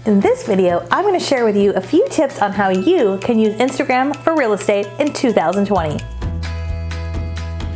In this video, I'm going to share with you a few tips on how you can use Instagram for real estate in 2020.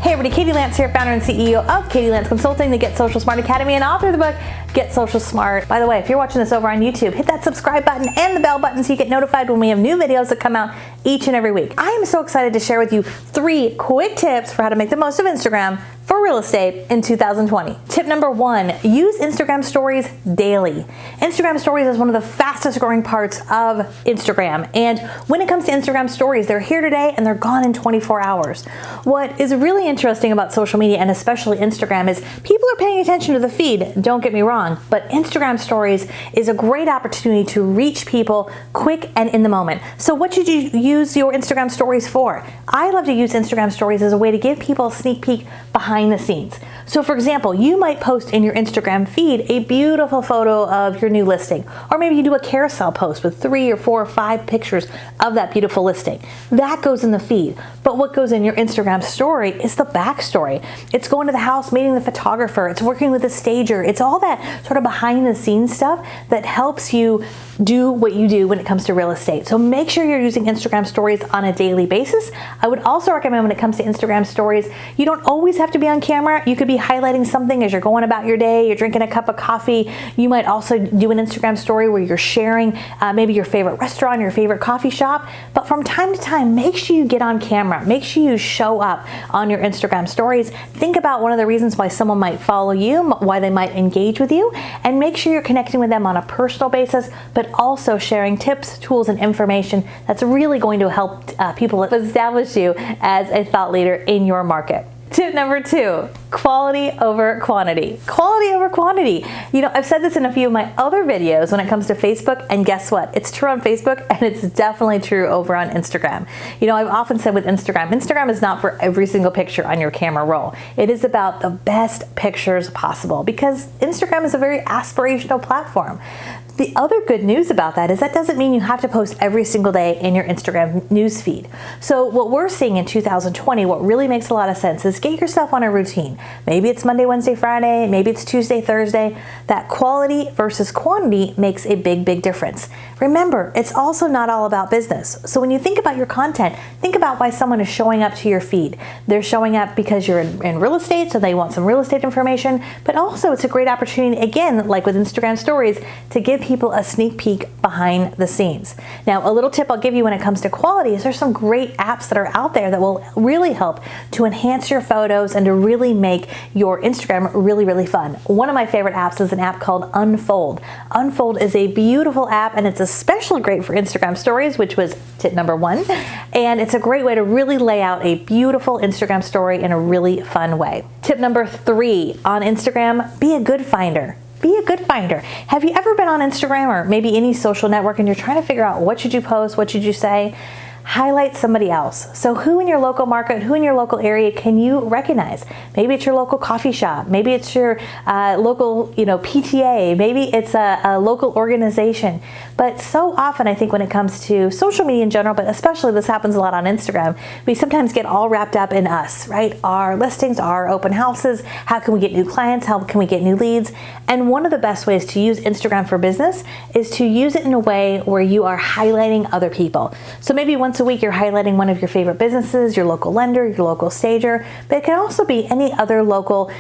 Hey everybody, Katie Lance here, founder and CEO of Katie Lance Consulting, the Get Social Smart Academy, and author of the book, Get Social Smart. By the way, if you're watching this over on YouTube, hit that subscribe button and the bell button so you get notified when we have new videos that come out each and every week. I am so excited to share with you 3 quick tips for how to make the most of Instagram for real estate in 2020. Tip number 1, use Instagram stories daily. Instagram stories is one of the fastest growing parts of Instagram. And when it comes to Instagram stories, they're here today and they're gone in 24 hours. What is really interesting about social media, and especially Instagram, is people are paying attention to the feed, don't get me wrong, but Instagram stories is a great opportunity to reach people quick and in the moment. So what should you use your Instagram stories for? I love to use Instagram stories as a way to give people a sneak peek behind the scenes. So for example, you might post in your Instagram feed a beautiful photo of your new listing, or maybe you do a carousel post with 3 or 4 or 5 pictures of that beautiful listing. That goes in the feed. But what goes in your Instagram story is the backstory. It's going to the house, meeting the photographer, it's working with the stager, it's all that sort of behind the scenes stuff that helps you do what you do when it comes to real estate. So make sure you're using Instagram stories on a daily basis. I would also recommend when it comes to Instagram stories, you don't always have to be on camera. You could be highlighting something as you're going about your day, you're drinking a cup of coffee. You might also do an Instagram story where you're sharing maybe your favorite restaurant, your favorite coffee shop. But from time to time, make sure you get on camera. Make sure you show up on your Instagram stories. Think about one of the reasons why someone might follow you, why they might engage with you, and make sure you're connecting with them on a personal basis, but also sharing tips, tools, and information that's really going to help people establish you as a thought leader in your market. Tip number 2, quality over quantity. Quality over quantity. You know, I've said this in a few of my other videos when it comes to Facebook, and guess what? It's true on Facebook, and it's definitely true over on Instagram. You know, I've often said with Instagram is not for every single picture on your camera roll. It is about the best pictures possible, because Instagram is a very aspirational platform. The other good news about that is that doesn't mean you have to post every single day in your Instagram newsfeed. So what we're seeing in 2020, what really makes a lot of sense is get yourself on a routine. Maybe it's Monday, Wednesday, Friday, maybe it's Tuesday, Thursday. That quality versus quantity makes a big, big difference. Remember, it's also not all about business. So when you think about your content, think about why someone is showing up to your feed. They're showing up because you're in real estate, so they want some real estate information, but also it's a great opportunity, again, like with Instagram stories, to give people a sneak peek behind the scenes. Now, a little tip I'll give you when it comes to quality is there's some great apps that are out there that will really help to enhance your photos and to really make your Instagram really, really fun. One of my favorite apps is an app called Unfold. Unfold is a beautiful app, and it's especially great for Instagram stories, which was tip number 1. And it's a great way to really lay out a beautiful Instagram story in a really fun way. Tip number 3 on Instagram, be a good finder. Be a good finder. Have you ever been on Instagram or maybe any social network and you're trying to figure out what should you post, what should you say? Highlight somebody else. So who in your local market, who in your local area can you recognize? Maybe it's your local coffee shop. Maybe it's your local, PTA. Maybe it's a local organization. But so often, I think when it comes to social media in general, but especially this happens a lot on Instagram, we sometimes get all wrapped up in us, right? Our listings, our open houses, how can we get new clients, how can we get new leads? And one of the best ways to use Instagram for business is to use it in a way where you are highlighting other people. So maybe once a week you're highlighting one of your favorite businesses, your local lender, your local stager, but it can also be any other local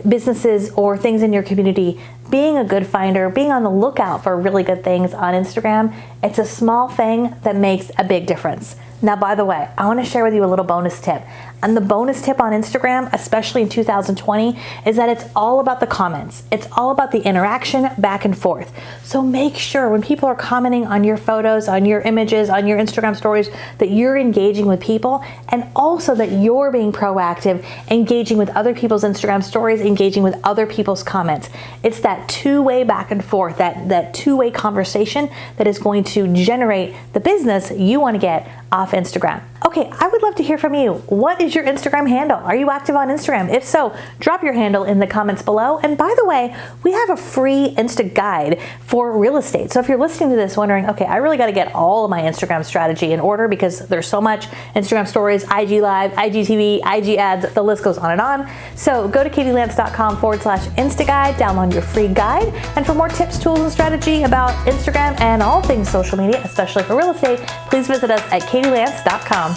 businesses or things in your community. Being a good finder, being on the lookout for really good things on Instagram, it's a small thing that makes a big difference. Now, by the way, I want to share with you a little bonus tip. And the bonus tip on Instagram, especially in 2020, is that it's all about the comments. It's all about the interaction back and forth. So make sure when people are commenting on your photos, on your images, on your Instagram stories, that you're engaging with people, and also that you're being proactive, engaging with other people's Instagram stories, engaging with other people's comments. It's that two-way back and forth, that two-way conversation that is going to generate the business you want to get off Instagram. Okay, I would love to hear from you. What is your Instagram handle? Are you active on Instagram? If so, drop your handle in the comments below. And by the way, we have a free Insta guide for real estate. So if you're listening to this wondering, okay, I really got to get all of my Instagram strategy in order because there's so much Instagram stories, IG Live, IGTV, IG ads, the list goes on and on. So go to katielance.com/Insta guide, download your free guide. And for more tips, tools, and strategy about Instagram and all things social media, especially for real estate, please visit us at katielance.com.